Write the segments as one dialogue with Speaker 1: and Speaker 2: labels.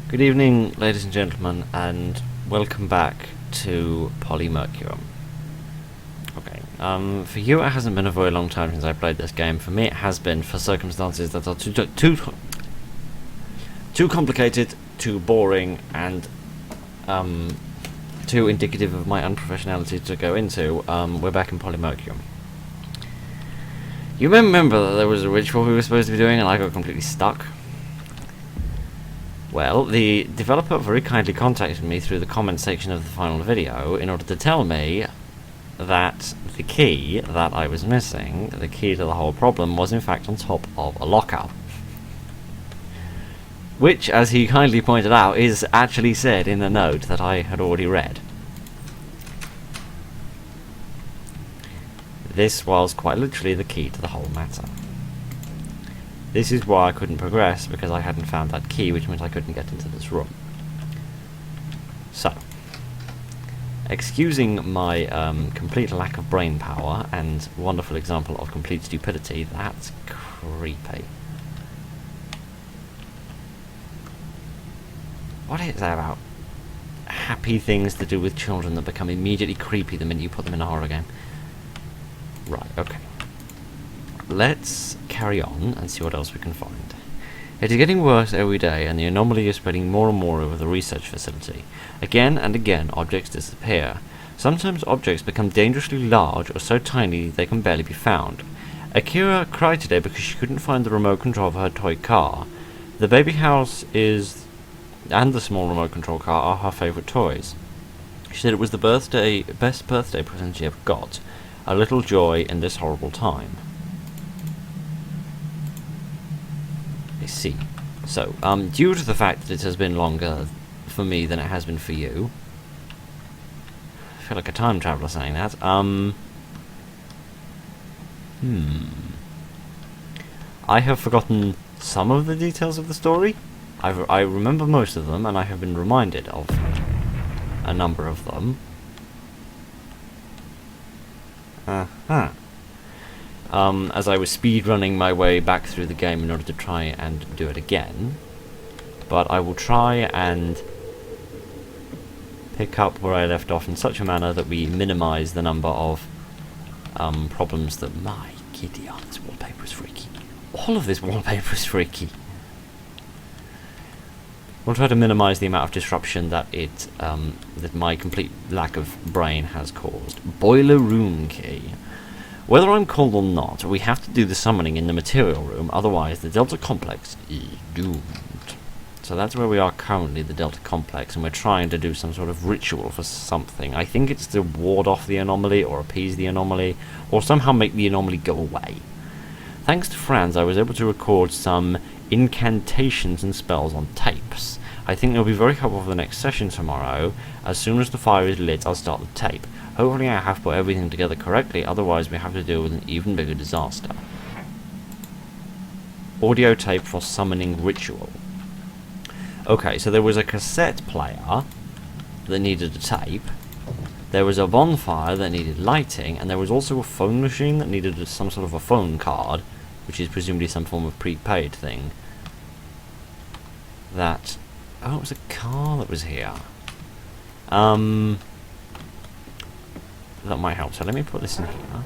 Speaker 1: Good evening, ladies and gentlemen, and welcome back to Polymerikum. Okay, for you it hasn't been a very long time since I played this game. For me it has been, for circumstances that are too complicated, too boring, and too indicative of my unprofessionality to go into. We're back in Polymerikum. You remember that there was a ritual we were supposed to be doing and I got completely stuck? Well, the developer very kindly contacted me through the comment section of the final video in order to tell me that the key that I was missing, the key to the whole problem, was in fact on top of a locker. Which, as he kindly pointed out, is actually said in the note that I had already read. This was quite literally the key to the whole matter. This is why I couldn't progress, because I hadn't found that key, which meant I couldn't get into this room. So, excusing my complete lack of brain power and wonderful example of complete stupidity, that's creepy. What is that about happy things to do with children that become immediately creepy the minute you put them in a horror game? Right, okay. Let's carry on and see what else we can find. It is getting worse every day, and the anomaly is spreading more and more over the research facility. Again and again, objects disappear. Sometimes objects become dangerously large or so tiny they can barely be found. Akira cried today because she couldn't find the remote control for her toy car. The baby house and the small remote control car are her favourite toys. She said it was the best birthday present she ever got. A little joy in this horrible time. I see. So, due to the fact that it has been longer for me than it has been for you, I feel like a time traveller saying that, I have forgotten some of the details of the story. I remember most of them, and I have been reminded of a number of them. As I was speedrunning my way back through the game in order to try and do it again. But I will try and pick up where I left off in such a manner that we minimise the number of problems that... My giddy aunt, this wallpaper is freaky. All of this wallpaper is freaky. We'll try to minimise the amount of disruption that that my complete lack of brain has caused. Boiler room key. Whether I'm called or not, we have to do the summoning in the material room, otherwise the Delta Complex is doomed. So that's where we are currently, the Delta Complex, and we're trying to do some sort of ritual for something. I think it's to ward off the anomaly, or appease the anomaly, or somehow make the anomaly go away. Thanks to Franz, I was able to record some incantations and spells on tapes. I think they'll be very helpful for the next session tomorrow. As soon as the fire is lit, I'll start the tape. Hopefully I have put everything together correctly, otherwise we have to deal with an even bigger disaster. Audio tape for summoning ritual. Okay, so there was a cassette player that needed a tape. There was a bonfire that needed lighting, and there was also a phone machine that needed some sort of a phone card, which is presumably some form of prepaid thing. That... Oh, it was a car that was here. That might help, so let me put this in here.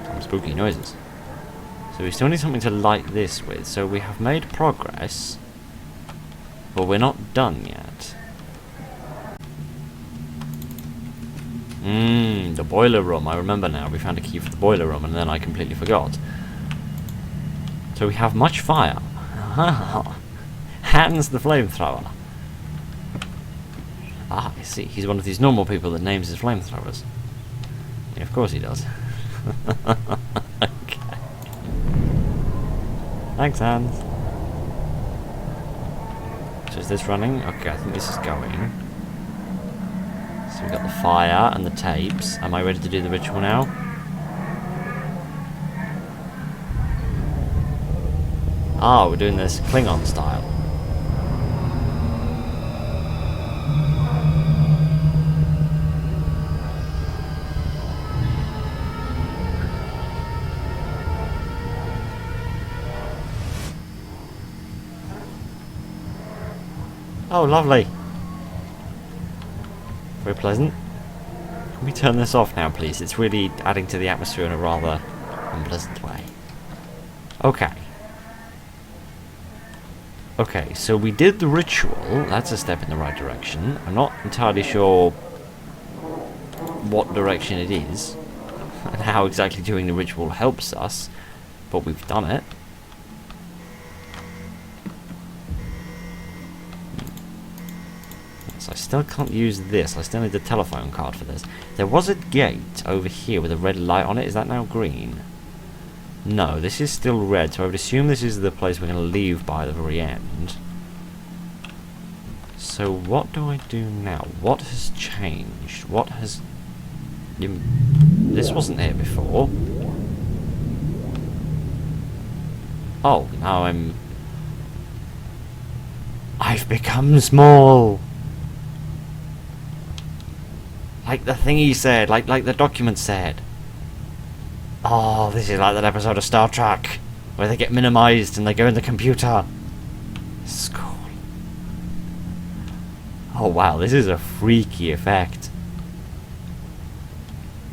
Speaker 1: Some spooky noises. So we still need something to light this with, so we have made progress, but we're not done yet. The boiler room, I remember now, we found a key for the boiler room and then I completely forgot. So we have much fire. Hans the flamethrower. Ah, I see. He's one of these normal people that names his flamethrowers. Yeah, of course he does. Okay. Thanks, Hans. So is this running? Okay, I think this is going. So we've got the fire and the tapes. Am I ready to do the ritual now? Ah, we're doing this Klingon style. Oh, lovely. Very pleasant. Can we turn this off now, please? It's really adding to the atmosphere in a rather unpleasant way. Okay. Okay, so we did the ritual. That's a step in the right direction. I'm not entirely sure what direction it is and how exactly doing the ritual helps us, but we've done it. Yes, I still can't use this. I still need the telephone card for this. There was a gate over here with a red light on it. Is that now green? No, this is still red, so I would assume this is the place we're going to leave by the very end. So what do I do now? What has changed? What has... This wasn't here before. Oh, now I've become small! Like the thingy said, like the document said. Oh, this is like that episode of Star Trek where they get minimized and they go in the computer. This is cool. Oh wow, this is a freaky effect.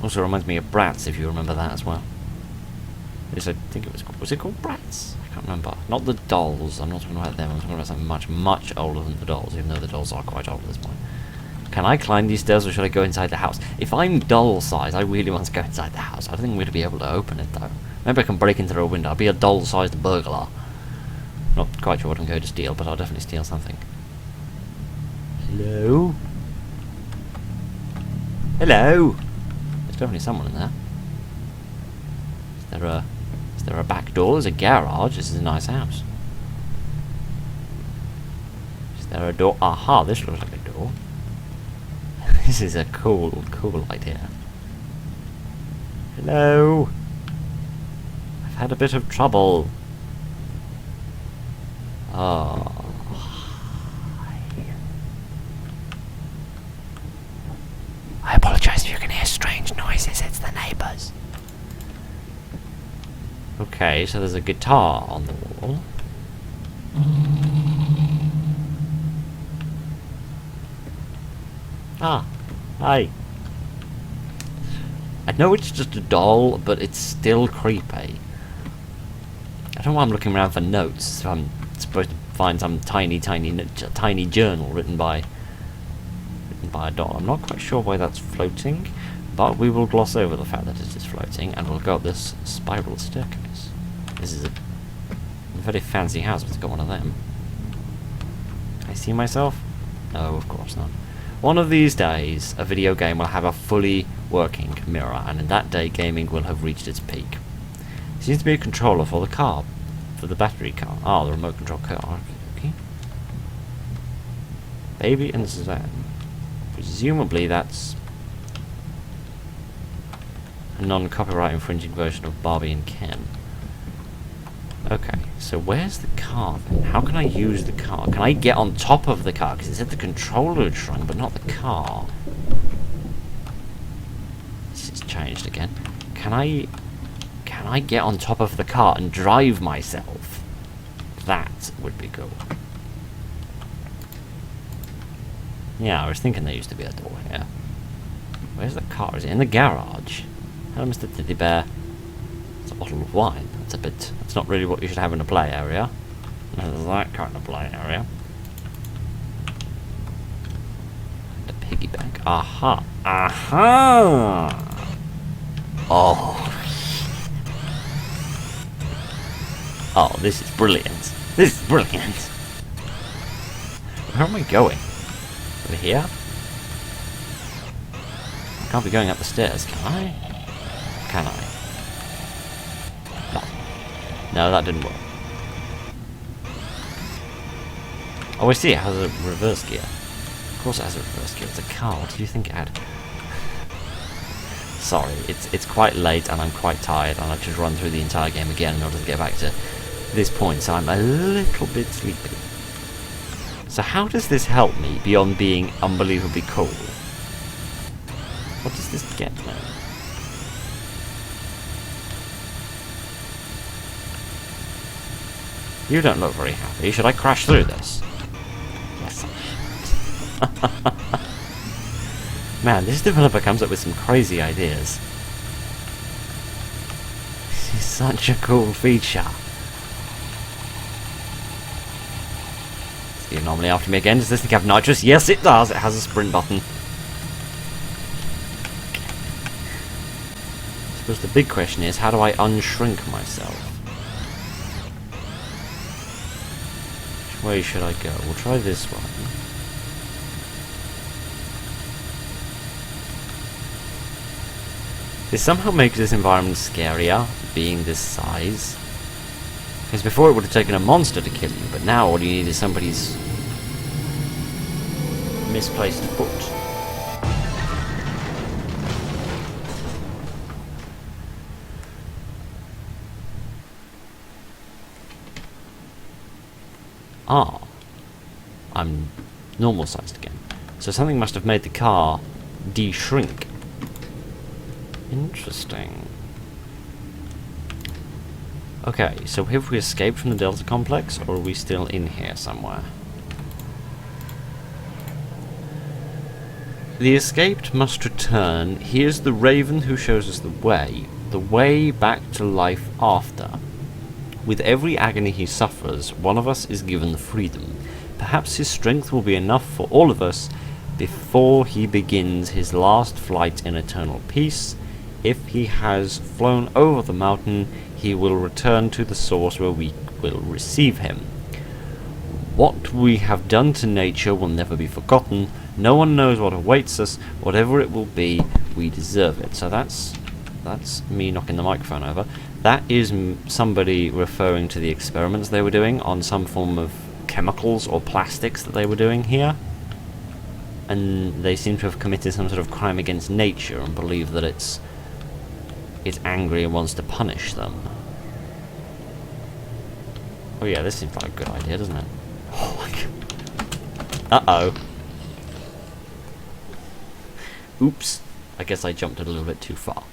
Speaker 1: Also reminds me of Bratz, if you remember that as well. I think it was it called Bratz? I can't remember. Not the dolls, I'm not talking about them, I'm talking about something much, much older than the dolls, even though the dolls are quite old at this point. Can I climb these stairs or should I go inside the house? If I'm doll size, I really want to go inside the house. I don't think I'm going to be able to open it though. Maybe I can break into a window. I'll be a doll sized burglar. Not quite sure what I'm going to steal, but I'll definitely steal something. Hello? Hello? There's definitely someone in there. Is there a back door? There's a garage. This is a nice house. Is there a door? Aha, this looks like a door. This is a cool idea. Hello? I've had a bit of trouble. Oh. I apologize if you can hear strange noises, it's the neighbours. Okay, so there's a guitar on the wall. Ah. Hi. I know it's just a doll, but it's still creepy. I don't know why I'm looking around for notes. If I'm supposed to find some tiny journal written by a doll. I'm not quite sure why that's floating, but we will gloss over the fact that it is floating, and we'll go up this spiral staircase. This is a very fancy house. Let's got one of them. Can I see myself? No, of course not. One of these days, a video game will have a fully working mirror, and in that day, gaming will have reached its peak. There seems to be a controller for the car, for the battery car. Ah, the remote control car. Okay. Baby and Suzanne. Presumably that's a non-copyright infringing version of Barbie and Ken. Okay, so where's the car then? How can I use the car? Can I get on top of the car? Because it said the controller had shrunk, but not the car. This has changed again. Can I get on top of the car and drive myself? That would be cool. Yeah, I was thinking there used to be a door here. Where's the car? Is it in the garage? Hello, Mr. Teddy Bear. It's a bottle of wine. That's not really what you should have in a play area. That kind of play area. And a piggy bank. Aha! Aha! Oh. Oh, this is brilliant. This is brilliant. Where am I going? Over here? I can't be going up the stairs, can I? Can I? No, that didn't work. Oh, I see, it has a reverse gear. Of course it has a reverse gear, it's a car. What did you think it had? Sorry, it's quite late and I'm quite tired and I've just run through the entire game again in order to get back to this point, so I'm a little bit sleepy. So how does this help me beyond being unbelievably cool? What does this get me? You don't look very happy. Should I crash through this? Yes, I Man, this developer comes up with some crazy ideas. This is such a cool feature. Is the anomaly after me again? Does this thing have nitrous? Yes, it does. It has a sprint button. I suppose the big question is, how do I unshrink myself? Which way should I go? We'll try this one. This somehow makes this environment scarier, being this size. Because before it would have taken a monster to kill you, but now all you need is somebody's misplaced foot. Ah. I'm normal sized again. So something must have made the car de-shrink. Interesting. Okay, so have we escaped from the Delta Complex, or are we still in here somewhere? The escaped must return. Here's the Raven who shows us the way back to life after. With every agony he suffers, one of us is given freedom. Perhaps his strength will be enough for all of us before he begins his last flight in eternal peace. If he has flown over the mountain, he will return to the source where we will receive him. What we have done to nature will never be forgotten. No one knows what awaits us. Whatever it will be, we deserve it. So that's me knocking the microphone over. That is somebody referring to the experiments they were doing on some form of chemicals or plastics that they were doing here. And they seem to have committed some sort of crime against nature and believe that it's angry and wants to punish them. Oh yeah, this seems like a good idea, doesn't it? Oh my god. Uh-oh. Oops. I guess I jumped a little bit too far.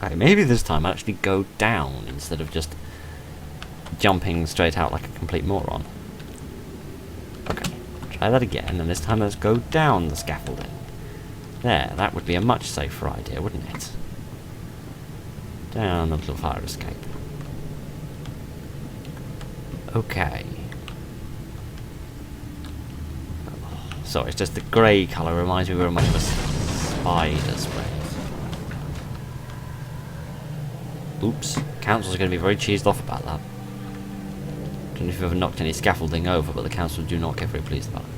Speaker 1: Okay, maybe this time I'll actually go down instead of just jumping straight out like a complete moron. Okay, try that again, and this time let's go down the scaffolding. There, that would be a much safer idea, wouldn't it? Down the little fire escape. Okay. Sorry, it's just the grey colour reminds me very much of a spider's web. Oops. Council's going to be very cheesed off about that. I don't know if you've ever knocked any scaffolding over, but the council do not get very pleased about it.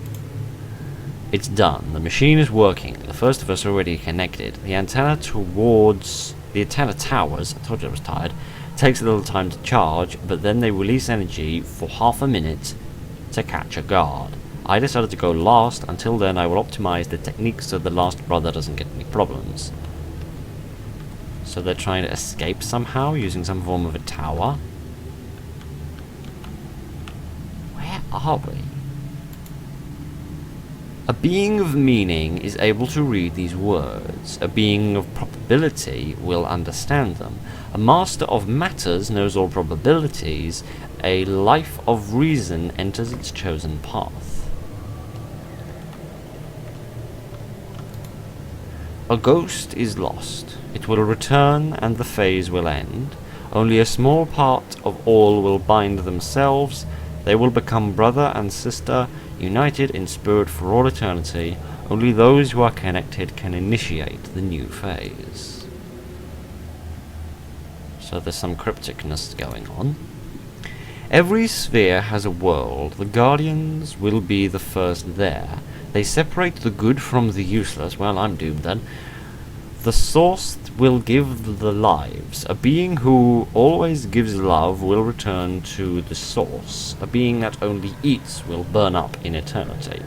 Speaker 1: It's done. The machine is working. The first of us are already connected. The antenna towers, I told you I was tired, takes a little time to charge, but then they release energy for half a minute to catch a guard. I decided to go last. Until then, I will optimize the technique so the last brother doesn't get any problems. So they're trying to escape somehow, using some form of a tower. Where are we? A being of meaning is able to read these words. A being of probability will understand them. A master of matters knows all probabilities. A life of reason enters its chosen path. A ghost is lost. It will return and the phase will end. Only a small part of all will bind themselves. They will become brother and sister, united in spirit for all eternity. Only those who are connected can initiate the new phase. So there's some crypticness going on. Every sphere has a world. The Guardians will be the first there. They separate the good from the useless. Well, I'm doomed then. The source will give the lives. A being who always gives love will return to the source. A being that only eats will burn up in eternity.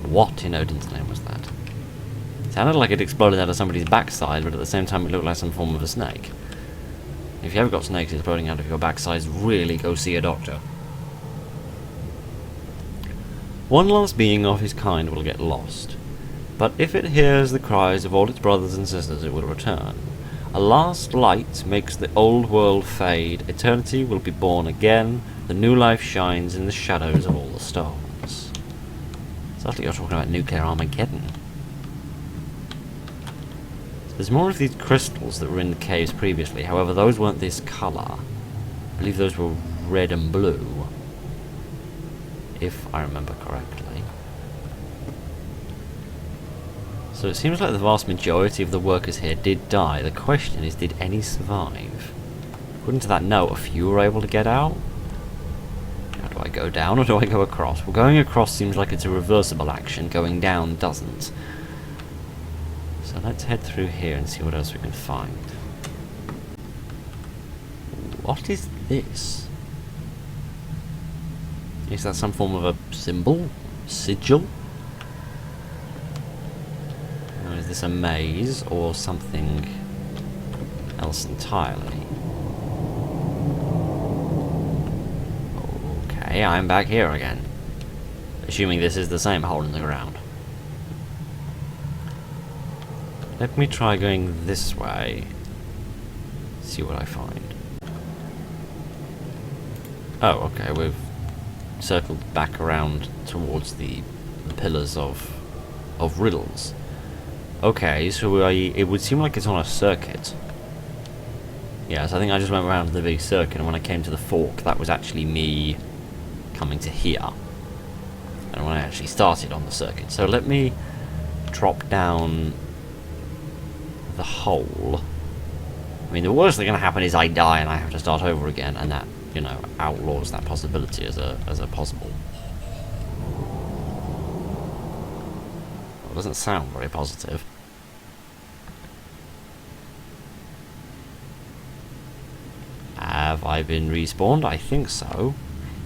Speaker 1: What in Odin's name was that? It sounded like it exploded out of somebody's backside, but at the same time it looked like some form of a snake. If you ever got snakes exploding out of your backside, really go see a doctor. One last being of his kind will get lost, but if it hears the cries of all its brothers and sisters, it will return. A last light makes the old world fade. Eternity will be born again. The new life shines in the shadows of all the stones. Sadly, you're talking about nuclear Armageddon. There's more of these crystals that were in the caves previously. However, those weren't this colour. I believe those were red and blue, if I remember correctly. So it seems like the vast majority of the workers here did die. The question is, did any survive? According to that note, a few were able to get out. Now, do I go down or do I go across? Well, going across seems like it's a reversible action. Going down doesn't. So let's head through here and see what else we can find. What is this? Is that some form of a symbol? Sigil? Or is this a maze or something else entirely? Okay, I'm back here again. Assuming this is the same hole in the ground. Let me try going this way. See what I find. Oh, okay, we've circled back around towards the pillars of riddles. Okay, so it would seem like it's on a circuit. Yes, I think I just went around the big circuit, and when I came to the fork, that was actually me coming to here. And when I actually started on the circuit. So let me drop down the hole. I mean, the worst thing going to happen is I die and I have to start over again, and that, you know, outlaws that possibility as a possible. Well, it doesn't sound very positive. Have I been respawned? I think so.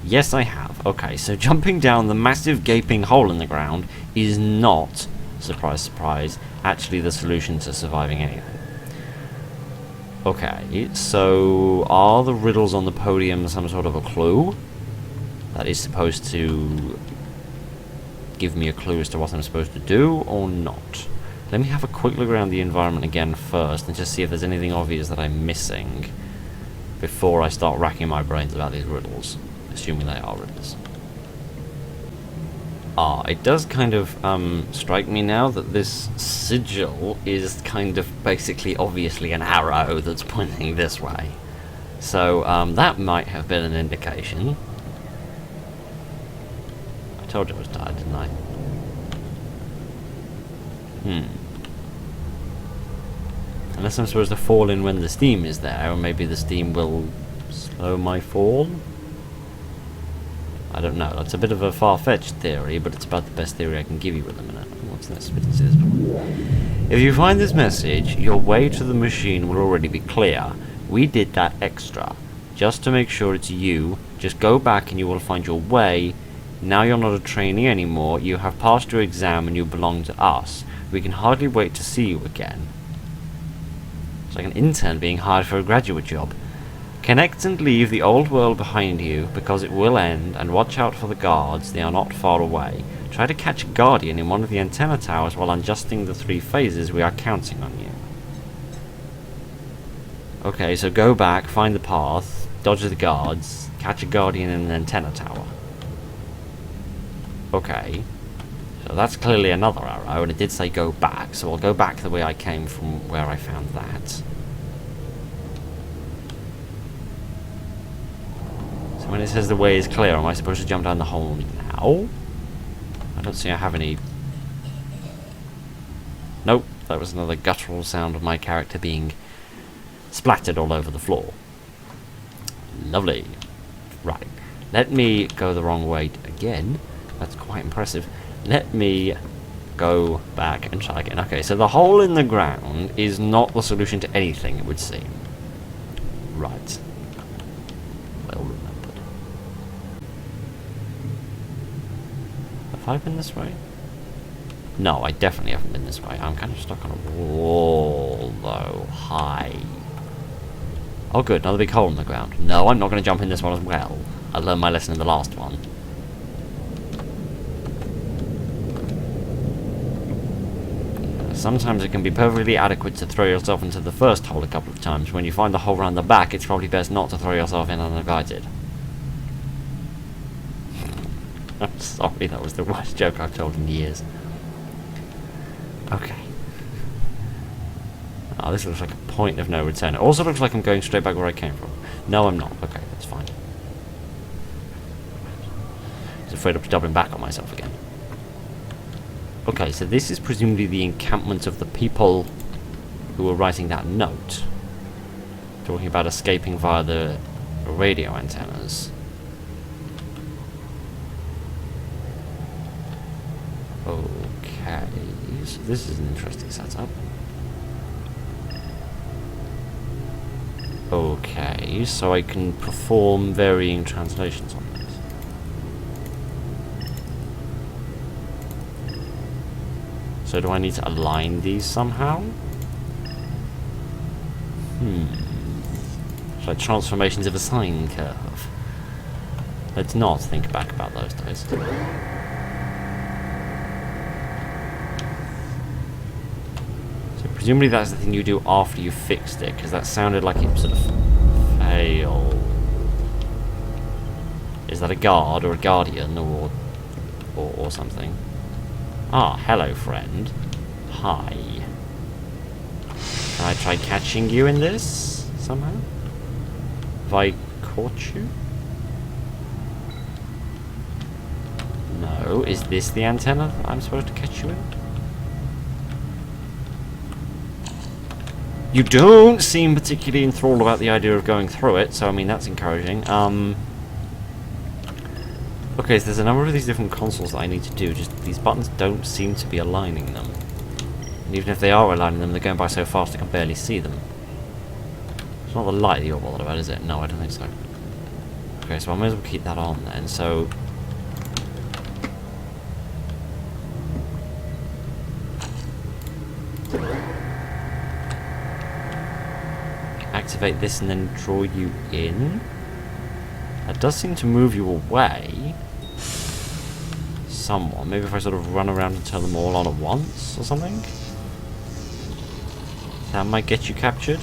Speaker 1: Yes, I have. Okay, so jumping down the massive gaping hole in the ground is not, surprise, surprise, actually the solution to surviving anything. Okay, so are the riddles on the podium some sort of a clue that is supposed to give me a clue as to what I'm supposed to do, or not? Let me have a quick look around the environment again first and just see if there's anything obvious that I'm missing before I start racking my brains about these riddles, assuming they are riddles. It does kind of strike me now that this sigil is kind of basically obviously an arrow that's pointing this way. So that might have been an indication. I told you I was tired, didn't I? Unless I'm supposed to fall in when the steam is there, or maybe the steam will slow my fall? I don't know, that's a bit of a far-fetched theory, but it's about the best theory I can give you at the minute. What's this? We didn't see this before. If you find this message, your way to the machine will already be clear. We did that extra. Just to make sure it's you, just go back and you will find your way. Now you're not a trainee anymore, you have passed your exam and you belong to us. We can hardly wait to see you again. It's like an intern being hired for a graduate job. Connect and leave the old world behind you, because it will end, and watch out for the guards, they are not far away. Try to catch a guardian in one of the antenna towers while adjusting the 3 phases. We are counting on you. Okay, so go back, find the path, dodge the guards, catch a guardian in an antenna tower. Okay, so that's clearly another arrow, and it did say go back, so I'll go back the way I came from where I found that. When it says the way is clear, am I supposed to jump down the hole now? I don't see I have any... Nope, that was another guttural sound of my character being splattered all over the floor. Lovely. Right, let me go the wrong way again. That's quite impressive. Let me go back and try again. Okay, so the hole in the ground is not the solution to anything, it would seem. Right. Well remembered. Have I been this way? No, I definitely haven't been this way. I'm kind of stuck on a wall, though. High. Oh good, another big hole in the ground. No, I'm not going to jump in this one as well. I learned my lesson in the last one. Sometimes it can be perfectly adequate to throw yourself into the first hole a couple of times. When you find the hole round the back, it's probably best not to throw yourself in uninvited. I'm sorry, that was the worst joke I've told in years. Okay. Oh, this looks like a point of no return. It also looks like I'm going straight back where I came from. No, I'm not. Okay, that's fine. I was afraid of doubling back on myself again. Okay, so this is presumably the encampment of the people who were writing that note. Talking about escaping via the radio antennas. Okay, so this is an interesting setup. Okay, so I can perform varying translations on this. So do I need to align these somehow? Like transformations of a sine curve. Let's not think back about those days. So presumably that's the thing you do after you fixed it, because that sounded like it sort of failed. Is that a guard or a guardian or something? Ah, hello, friend. Hi. Can I try catching you in this, somehow? Have I caught you? No. Is this the antenna that I'm supposed to catch you in? You don't seem particularly enthralled about the idea of going through it, so I mean, that's encouraging. Okay, so there's a number of these different consoles that I need to do, just these buttons don't seem to be aligning them. And even if they are aligning them, they're going by so fast I can barely see them. It's not the light that you're bothered about, is it? No, I don't think so. Okay, so I may as well keep that on then, so... Activate this and then draw you in. That does seem to move you away. Somewhat. Maybe if I sort of run around and turn them all on at once or something? That might get you captured.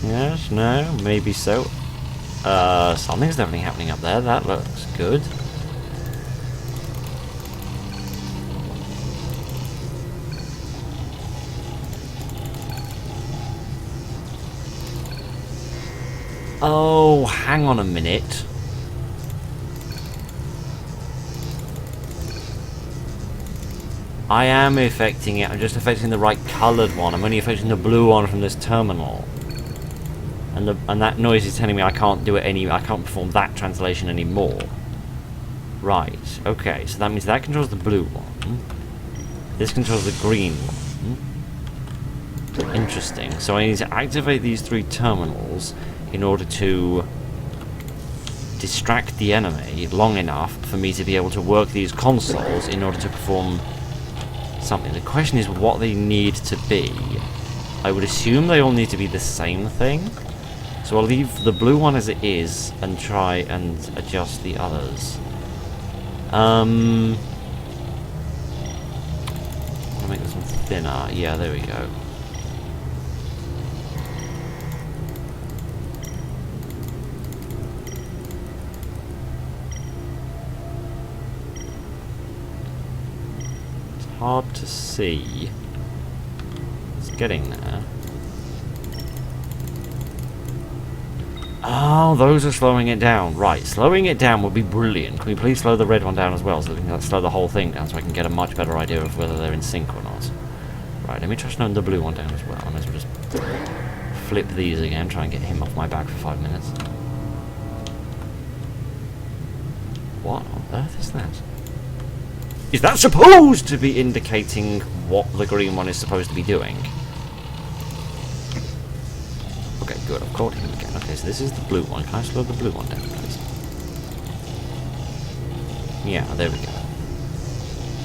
Speaker 1: Yes, no, maybe so. Something's definitely happening up there. That looks good. Oh, hang on a minute. I am affecting it. I'm just affecting the right coloured one. I'm only affecting the blue one from this terminal. And that noise is telling me I can't do it I can't perform that translation anymore. Right. Okay. So that means that controls the blue one. This controls the green one. Interesting. So I need to activate these three terminals in order to distract the enemy long enough for me to be able to work these consoles in order to perform something. The question is what they need to be. I would assume they all need to be the same thing. So I'll leave the blue one as it is and try and adjust the others. I'll make this one thinner. Yeah, there we go. Hard to see. It's getting there. Oh, those are slowing it down. Right, slowing it down would be brilliant. Can we please slow the red one down as well so that we can slow the whole thing down so I can get a much better idea of whether they're in sync or not. Right, let me try slowing the blue one down as well. I might as well just flip these again, try and get him off my back for 5 minutes. What on earth is that? Is that supposed to be indicating what the green one is supposed to be doing? Okay, good. I've caught him again. Okay, so this is the blue one. Can I slow the blue one down, please? Yeah, there we go.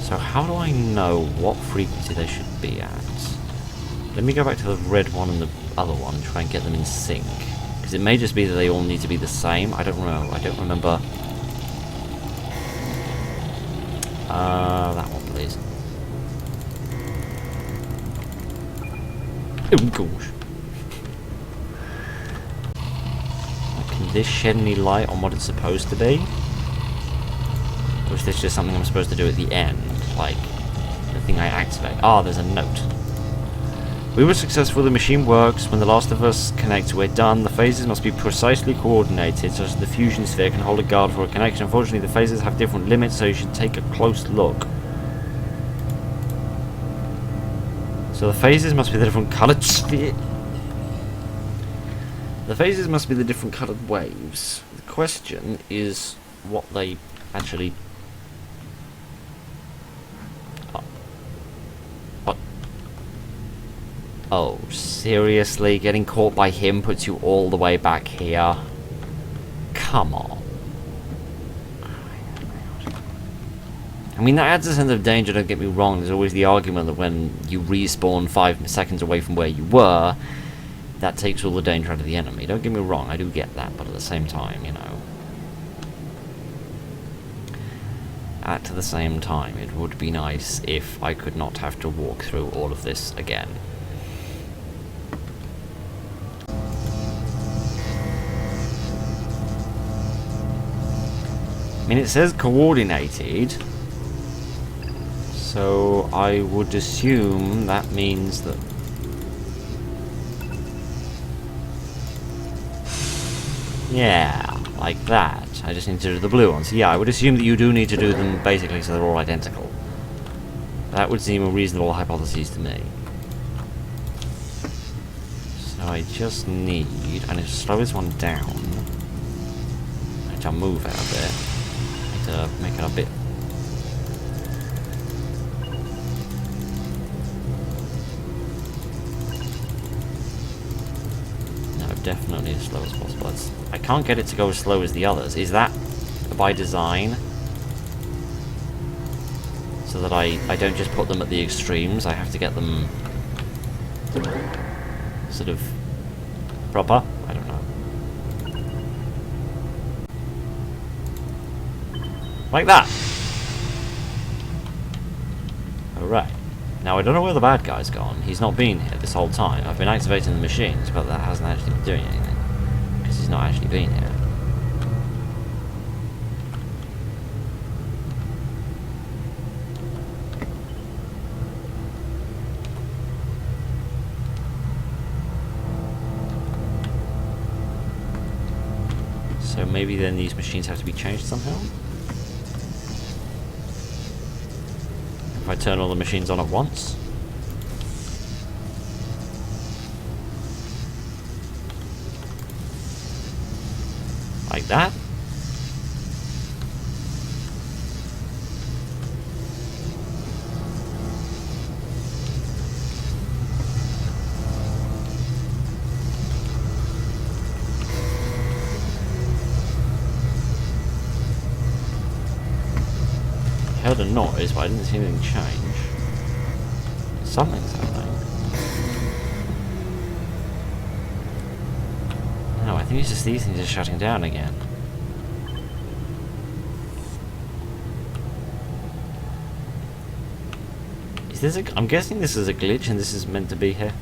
Speaker 1: So how do I know what frequency they should be at? Let me go back to the red one and the other one and try and get them in sync. Because it may just be that they all need to be the same. I don't know. I don't remember That one, please. Oh, gosh. Can this shed any light on what it's supposed to be? Or is this just something I'm supposed to do at the end? Like, the thing I activate. Ah, there's a note. We were successful, the machine works. When the last of us connects, we're done. The phases must be precisely coordinated, such that the fusion sphere can hold a guard for a connection. Unfortunately, the phases have different limits, so you should take a close look. So the phases must be the different coloured sphere. The phases must be the different coloured waves. The question is what they actually... What? Oh, seriously? Getting caught by him puts you all the way back here? Come on. I mean, that adds a sense of danger, don't get me wrong. There's always the argument that when you respawn 5 seconds away from where you were, that takes all the danger out of the enemy. Don't get me wrong, I do get that, but at the same time, you know. At the same time, it would be nice if I could not have to walk through all of this again. I mean, it says coordinated, so I would assume that means that... Yeah, like that. I just need to do the blue ones. Yeah, I would assume that you do need to do them basically so they're all identical. That would seem a reasonable hypothesis to me. So I just need... I need to slow this one down. I need to move out of it. I need to make it a bit... Definitely as slow as possible. I can't get it to go as slow as the others. Is that by design? So that I don't just put them at the extremes. I have to get them sort of proper? I don't know. Like that. Alright. Now, I don't know where the bad guy's gone. He's not been here this whole time. I've been activating the machines, but that hasn't actually been doing anything. Because he's not actually been here. So maybe then these machines have to be changed somehow? If I turn all the machines on at once. Like that. I heard a noise, but I didn't see anything change. Something's happening. No, I think it's just these things are shutting down again. Is this a... I'm guessing this is a glitch and this is meant to be here.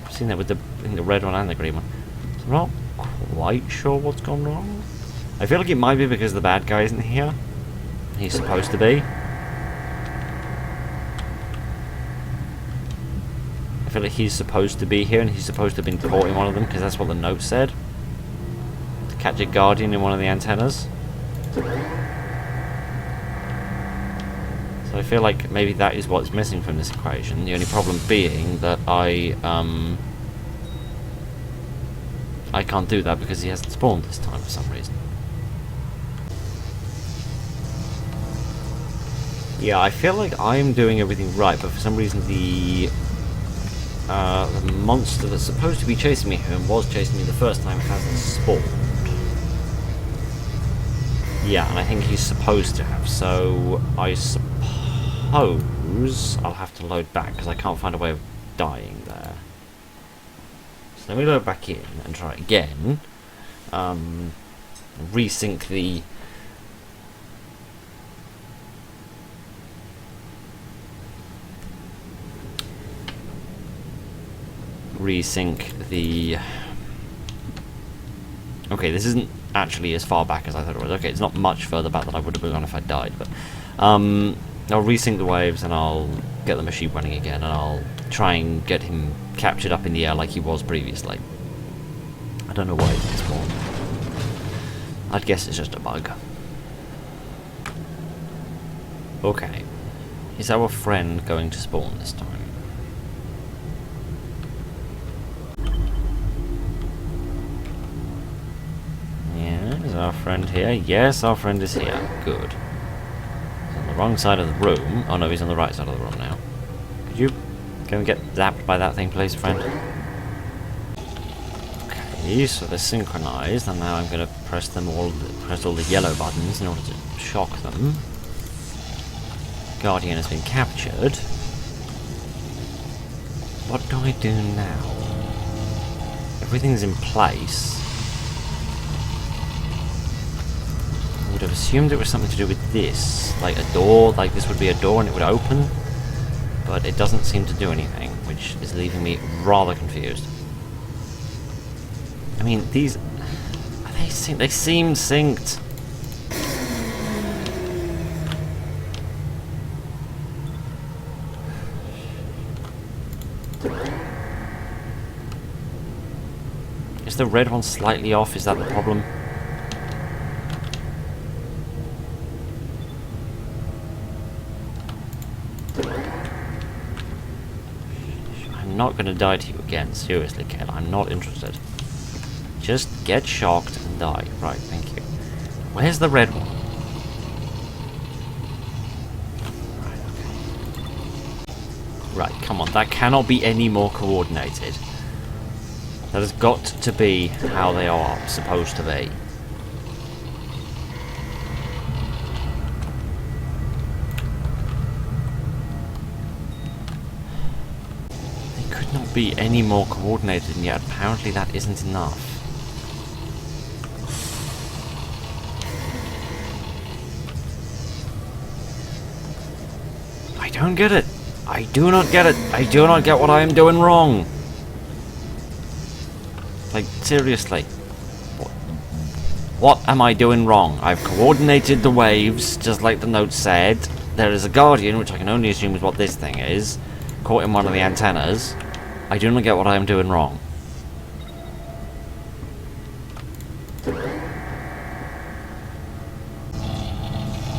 Speaker 1: I've seen that with the red one and the green one. So I'm not quite sure what's gone wrong. I feel like it might be because the bad guy isn't here. He's supposed to be. I feel like he's supposed to be here and he's supposed to have been caught in one of them because that's what the note said. To catch a guardian in one of the antennas. So I feel like maybe that is what's missing from this equation. The only problem being that I can't do that because he hasn't spawned this time for some reason. Yeah, I feel like I'm doing everything right, but for some reason the monster that's supposed to be chasing me here and was chasing me the first time hasn't spawned. Yeah, and I think he's supposed to have, so I suppose I'll have to load back because I can't find a way of dying there. So let me load back in and try it again. Resync the resync the... Okay, this isn't actually as far back as I thought it was. Okay, it's not much further back than I would have gone if I died, but I'll resync the waves and I'll get the machine running again, and I'll try and get him captured up in the air like he was previously. I don't know why it didn't spawn. I'd guess it's just a bug. Okay. Is our friend going to spawn this time? Yeah, is our friend here? Yes, our friend is here. Good. He's on the wrong side of the room. Oh no, he's on the right side of the room now. Could you go and get zapped by that thing, please, friend? Okay, so they're synchronized, and now I'm going to press all the yellow buttons in order to shock them. Guardian has been captured. What do I do now? Everything's in place. I would have assumed it was something to do with this. Like a door, like this would be a door and it would open. But it doesn't seem to do anything, which is leaving me rather confused. I mean, these... They seem synced. Is the red one slightly off? Is that the problem? I'm not going to die to you again. Seriously, Ken. I'm not interested. Just get shocked and die. Right, thank you. Where's the red one? Right, come on. That cannot be any more coordinated. That has got to be how they are supposed to be. They could not be any more coordinated, and yet apparently that isn't enough. I don't get it. I do not get it. I do not get what I am doing wrong. Like, seriously. What am I doing wrong? I've coordinated the waves, just like the note said. There is a guardian, which I can only assume is what this thing is, caught in one of the antennas. I do not get what I am doing wrong.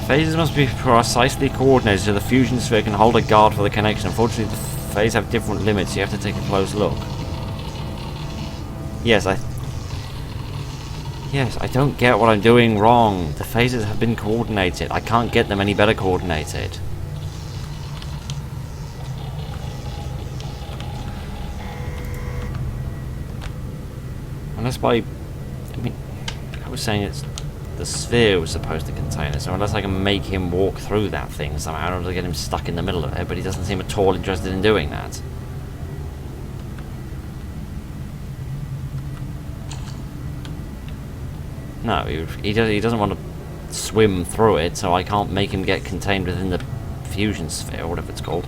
Speaker 1: Phases must be precisely coordinated so the fusion sphere can hold a guard for the connection. Unfortunately, the phases have different limits. You have to take a close look. Yes, I don't get what I'm doing wrong. The phases have been coordinated. I can't get them any better coordinated. Unless I mean, I was saying it's the sphere was supposed to contain it, so unless I can make him walk through that thing somehow in order to get him stuck in the middle of it, but he doesn't seem at all interested in doing that. No, he doesn't want to swim through it, so I can't make him get contained within the fusion sphere, or whatever it's called.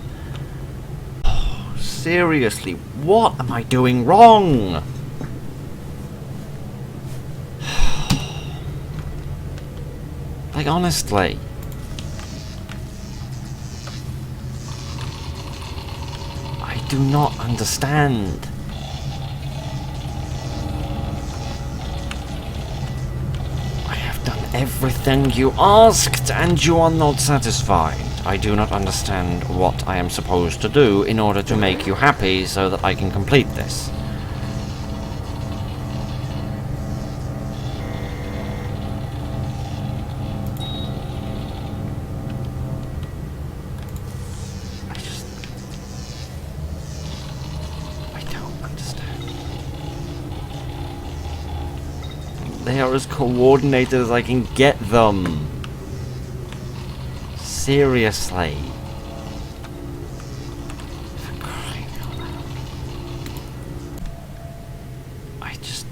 Speaker 1: Oh, seriously, what am I doing wrong? Like, honestly. I do not understand. Everything you asked, and you are not satisfied. I do not understand what I am supposed to do in order to make you happy so that I can complete this. I don't understand. They are as coordinated as I can get them. Seriously. For crying out loud. I just...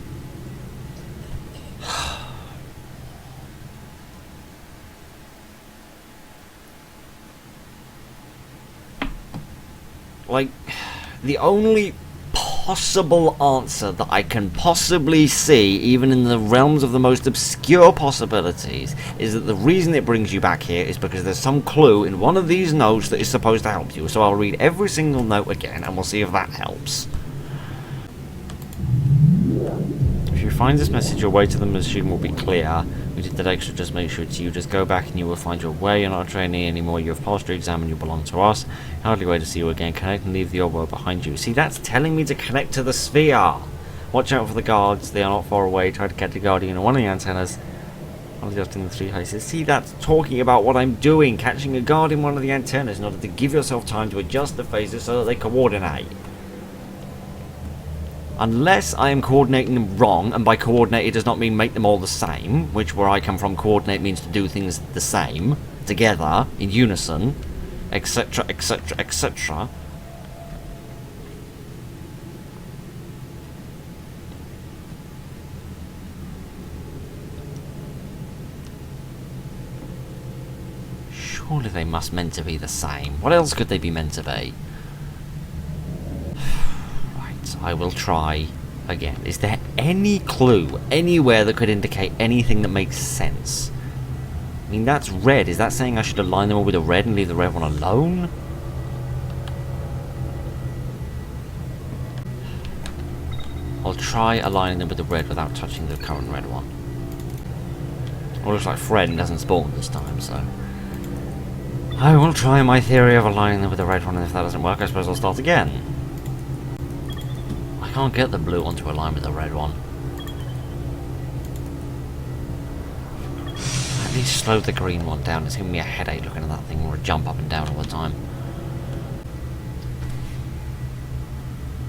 Speaker 1: like, the only possible answer that I can possibly see, even in the realms of the most obscure possibilities, is that the reason it brings you back here is because there's some clue in one of these notes that is supposed to help you. So I'll read every single note again, and we'll see if that helps. If you find this message, your way to the machine will be clear. We did that extra, just make sure it's you. Just go back and you will find your way. You're not a trainee anymore. You have passed your exam and you belong to us. Hardly wait to see you again. Connect and leave the old world behind you. See, that's telling me to connect to the sphere. Watch out for the guards. They are not far away. Try to catch the guardian in one of the antennas. One of the in the 3 places. See, that's talking about what I'm doing. Catching a guard in one of the antennas in order to give yourself time to adjust the phases so that they coordinate. Unless I am coordinating them wrong, and by coordinate it does not mean make them all the same, which where I come from, coordinate means to do things the same, together, in unison, etc, etc, etc. Surely they must meant to be the same. What else could they be meant to be? I will try again. Is there any clue anywhere that could indicate anything that makes sense? I mean, that's red. Is that saying I should align them all with a red and leave the red one alone? I'll try aligning them with the red without touching the current red one. Well, it looks like Fred doesn't spawn this time, so... I will try my theory of aligning them with the red one, and if that doesn't work, I suppose I'll start again. I can't get the blue one to align with the red one. At least slow the green one down. It's giving me a headache looking at that thing or a jump up and down all the time.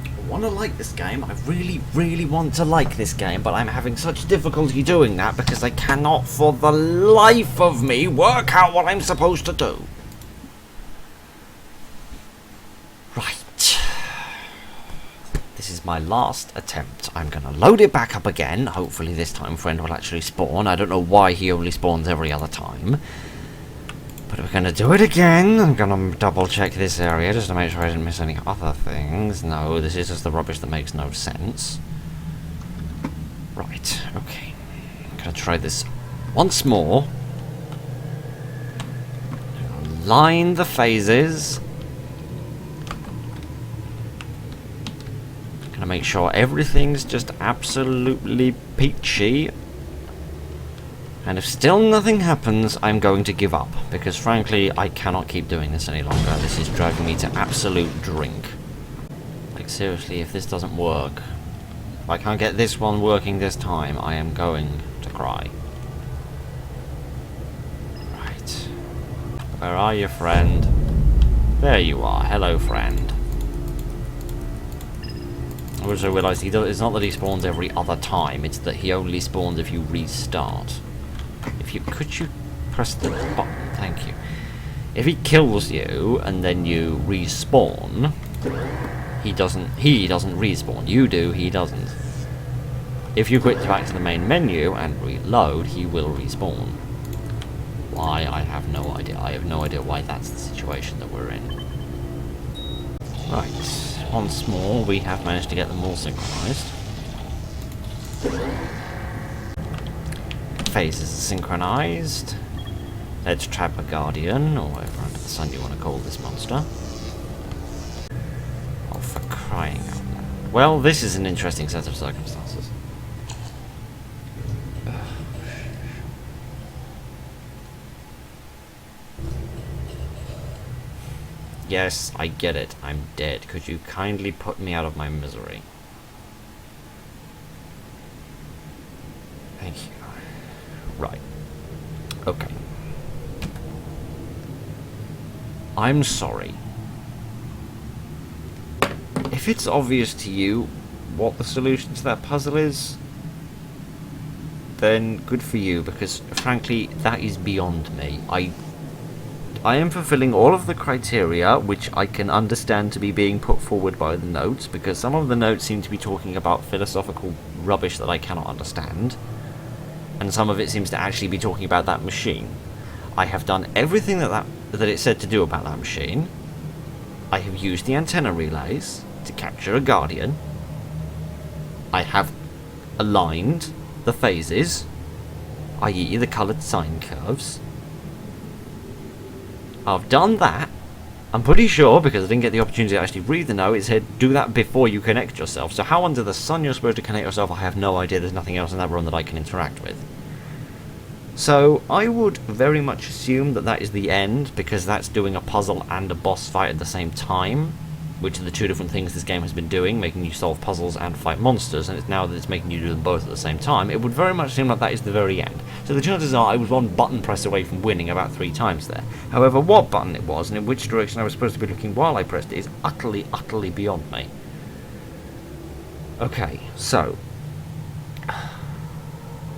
Speaker 1: I want to like this game. I really, really want to like this game, but I'm having such difficulty doing that because I cannot for the life of me work out what I'm supposed to do. Right. This is my last attempt. I'm going to load it back up again. Hopefully this time Friend will actually spawn. I don't know why he only spawns every other time. But we're going to do it again. I'm going to double check this area just to make sure I didn't miss any other things. No, this is just the rubbish that makes no sense. Right, okay. I'm going to try this once more. Line the phases. To make sure everything's just absolutely peachy, and if still nothing happens, I'm going to give up, because frankly I cannot keep doing this any longer. This is driving me to absolute drink. Like seriously, if this doesn't work, if I can't get this one working this time, I am going to cry. Right, where are you, friend? There you are. Hello, friend. I also realised it's not that he spawns every other time, it's that he only spawns if you restart. Could you press the button? Thank you. If he kills you and then you respawn, he doesn't respawn. You do, he doesn't. If you quit back to the main menu and reload, he will respawn. Why? I have no idea. I have no idea why that's the situation that we're in. Right. Once more, we have managed to get them all synchronized. Phases are synchronized. Let's trap a guardian, or whatever under the sun you want to call this monster. Oh, for crying out loud. Well, this is an interesting set of circumstances. Yes, I get it. I'm dead. Could you kindly put me out of my misery? Thank you. Right. Okay. I'm sorry. If it's obvious to you what the solution to that puzzle is, then good for you, because frankly, that is beyond me. I am fulfilling all of the criteria which I can understand to be being put forward by the notes, because some of the notes seem to be talking about philosophical rubbish that I cannot understand, and some of it seems to actually be talking about that machine. I have done everything that it said to do about that machine. I have used the antenna relays to capture a guardian. I have aligned the phases, i.e. the coloured sine curves. I've done that. I'm pretty sure, because I didn't get the opportunity to actually read the note, it said do that before you connect yourself. So how under the sun you're supposed to connect yourself, I have no idea. There's nothing else in that run that I can interact with. So I would very much assume that that is the end, because that's doing a puzzle and a boss fight at the same time, which are the two different things this game has been doing, making you solve puzzles and fight monsters, and it's now that it's making you do them both at the same time. It would very much seem like that is the very end. So the chances are I was one button press away from winning about 3 times there. However, what button it was and in which direction I was supposed to be looking while I pressed it is utterly, utterly beyond me. Okay, so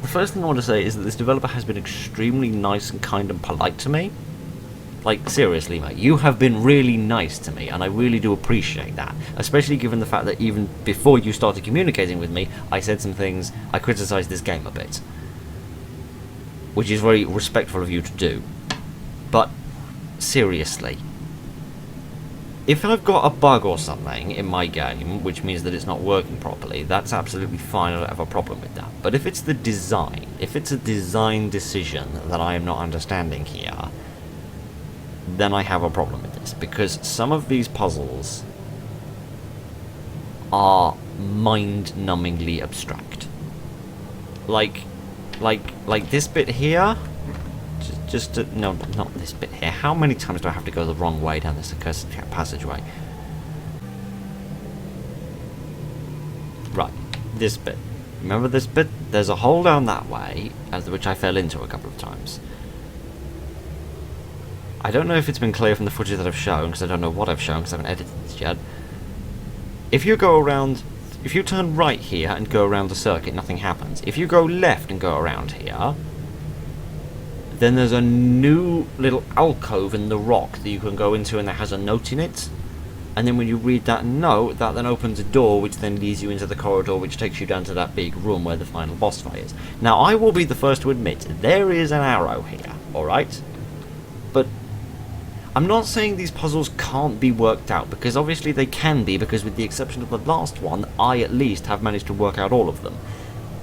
Speaker 1: the first thing I want to say is that this developer has been extremely nice and kind and polite to me. Like, seriously, mate, you have been really nice to me, and I really do appreciate that. Especially given the fact that even before you started communicating with me, I said some things, I criticised this game a bit. Which is very respectful of you to do. But, seriously, if I've got a bug or something in my game, which means that it's not working properly, that's absolutely fine, I don't have a problem with that. But if it's the design, if it's a design decision that I am not understanding here, then I have a problem with this, because some of these puzzles are mind-numbingly abstract. Like this bit here, no, not this bit here. How many times do I have to go the wrong way down this accursed passageway? Right, this bit. Remember this bit? There's a hole down that way, which I fell into a couple of times. I don't know if it's been clear from the footage that I've shown, because I don't know what I've shown, because I haven't edited this yet. If you go around, if you turn right here and go around the circuit, nothing happens. If you go left and go around here, then there's a new little alcove in the rock that you can go into, and that has a note in it. And then when you read that note, that then opens a door, which then leads you into the corridor, which takes you down to that big room where the final boss fight is. Now, I will be the first to admit, there is an arrow here, alright? But I'm not saying these puzzles can't be worked out, because obviously they can be, because with the exception of the last one, I at least have managed to work out all of them.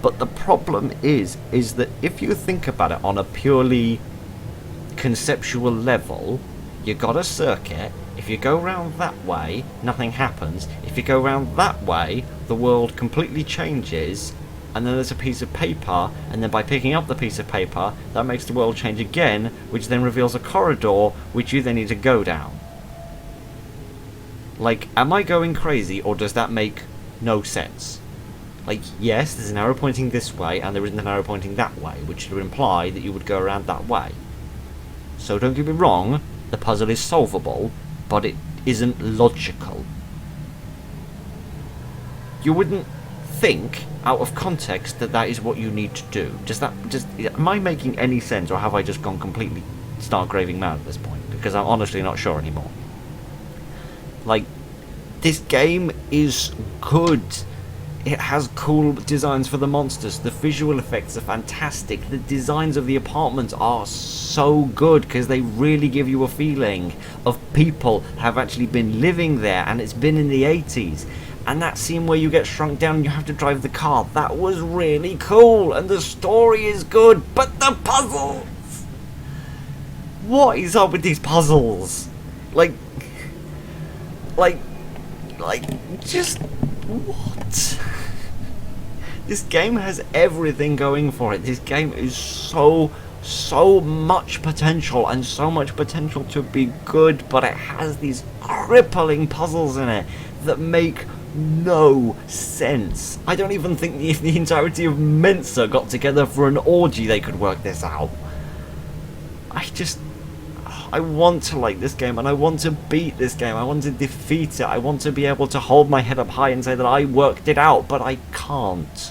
Speaker 1: But the problem is that if you think about it on a purely conceptual level, you got a circuit. If you go round that way, nothing happens. If you go round that way, the world completely changes, and then there's a piece of paper, and then by picking up the piece of paper, that makes the world change again, which then reveals a corridor, which you then need to go down. Like, am I going crazy, or does that make no sense? Like, yes, there's an arrow pointing this way, and there isn't an arrow pointing that way, which would imply that you would go around that way. So don't get me wrong, the puzzle is solvable, but it isn't logical. You wouldn't think, out of context, that that is what you need to do. Am I making any sense, or have I just gone completely stark raving mad at this point? Because I'm honestly not sure anymore. Like, this game is good. It has cool designs for the monsters. The visual effects are fantastic. The designs of the apartments are so good, because they really give you a feeling of people have actually been living there, and it's been in the 80s. And that scene where you get shrunk down and you have to drive the car, that was really cool, and the story is good, but the puzzles! What is up with these puzzles? Just what? This game has everything going for it. This game is so much potential, and so much potential to be good, but it has these crippling puzzles in it that make no sense. I don't even think if the entirety of Mensa got together for an orgy they could work this out. I want to like this game, and I want to beat this game. I want to defeat it. I want to be able to hold my head up high and say that I worked it out, but I can't.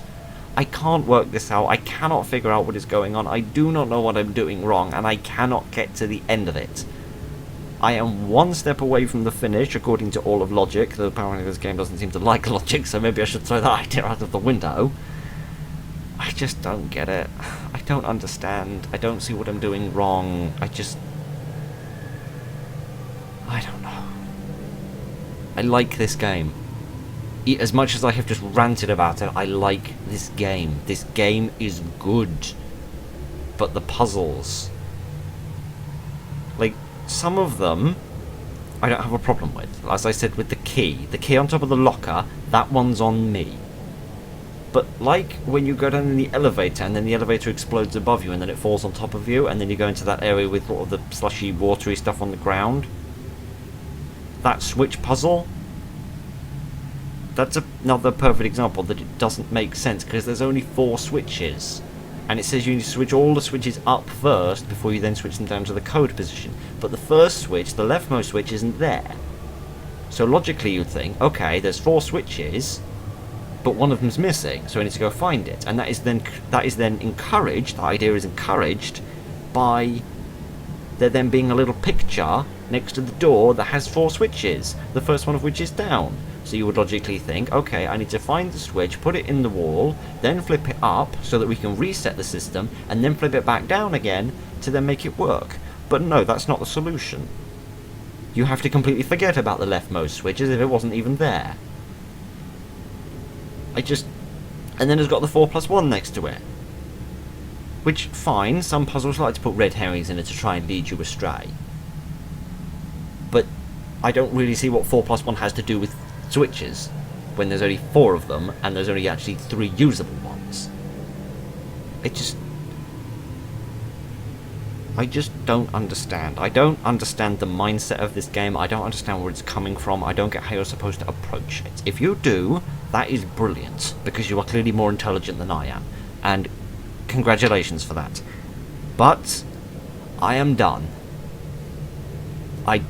Speaker 1: I can't work this out. I cannot figure out what is going on. I do not know what I'm doing wrong, and I cannot get to the end of it. I am one step away from the finish, according to all of logic, though apparently this game doesn't seem to like logic, so maybe I should throw that idea out of the window. I just don't get it. I don't understand. I don't see what I'm doing wrong. I don't know. I like this game. as much as I have just ranted about it, I like this game. This game is good. But the puzzles... Like, some of them, I don't have a problem with. As I said with the key on top of the locker, that one's on me. But like when you go down in the elevator and then the elevator explodes above you and then it falls on top of you and then you go into that area with all of the slushy, watery stuff on the ground. That switch puzzle, that's another perfect example that it doesn't make sense because there's only 4 switches. And it says you need to switch all the switches up first before you then switch them down to the code position. But the first switch, the leftmost switch, isn't there. So logically you'd think, okay, there's 4 switches, but one of them's missing, so I need to go find it. And that is then encouraged, the idea is encouraged, by there then being a little picture next to the door that has 4 switches, the first one of which is down. So you would logically think, okay, I need to find the switch, put it in the wall, then flip it up so that we can reset the system, and then flip it back down again to then make it work. But no, that's not the solution. You have to completely forget about the leftmost switch as if it wasn't even there. And then it's got the 4+1 next to it. Which, fine, some puzzles like to put red herrings in it to try and lead you astray. But I don't really see what 4+1 has to do with switches, when there's only 4 of them, and there's only actually 3 usable ones. I just don't understand. I don't understand the mindset of this game. I don't understand where it's coming from. I don't get how you're supposed to approach it. If you do, that is brilliant, because you are clearly more intelligent than I am. And congratulations for that. But I am done. I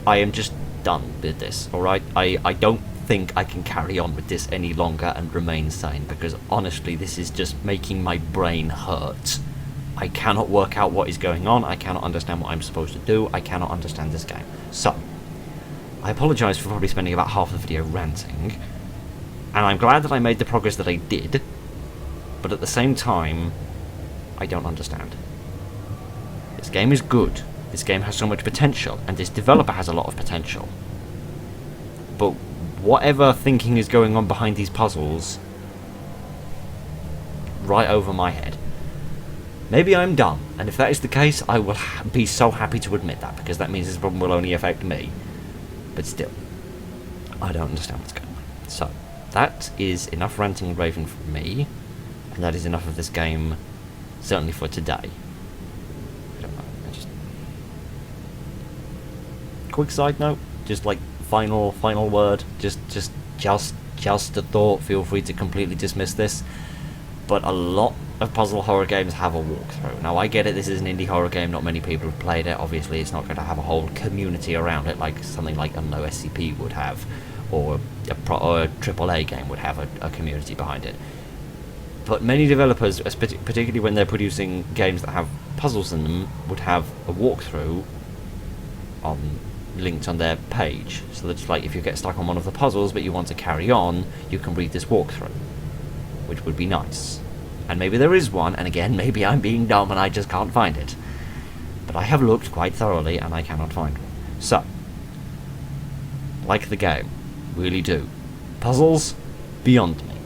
Speaker 1: am just done with this, alright? I don't think I can carry on with this any longer and remain sane, because honestly this is just making my brain hurt. I cannot work out what is going on, I cannot understand what I'm supposed to do, I cannot understand this game. So, I apologise for probably spending about half the video ranting, and I'm glad that I made the progress that I did, but at the same time, I don't understand. This game is good, this game has so much potential, and this developer has a lot of potential. But whatever thinking is going on behind these puzzles, right over my head. Maybe I'm dumb, and if that is the case, I will be so happy to admit that, because that means this problem will only affect me. But still, I don't understand what's going on. So, that is enough ranting and raving from me, and that is enough of this game, certainly for today. I don't know, quick side note, just like final word, just a thought, feel free to completely dismiss this, but a lot of puzzle horror games have a walkthrough. Now I get it, this is an indie horror game, not many people have played it, obviously it's not going to have a whole community around it like something like, I don't know, SCP would have, or a AAA game would have a community behind it. But many developers, particularly when they're producing games that have puzzles in them, would have a walkthrough linked on their page, so that it's like if you get stuck on one of the puzzles but you want to carry on, you can read this walkthrough, which would be nice. And maybe there is one, and again, maybe I'm being dumb and I just can't find it. But I have looked quite thoroughly and I cannot find one. So, like the game, really do. Puzzles, beyond me.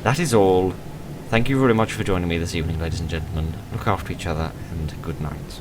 Speaker 1: That is all. Thank you very much for joining me this evening, ladies and gentlemen. Look after each other, and good night.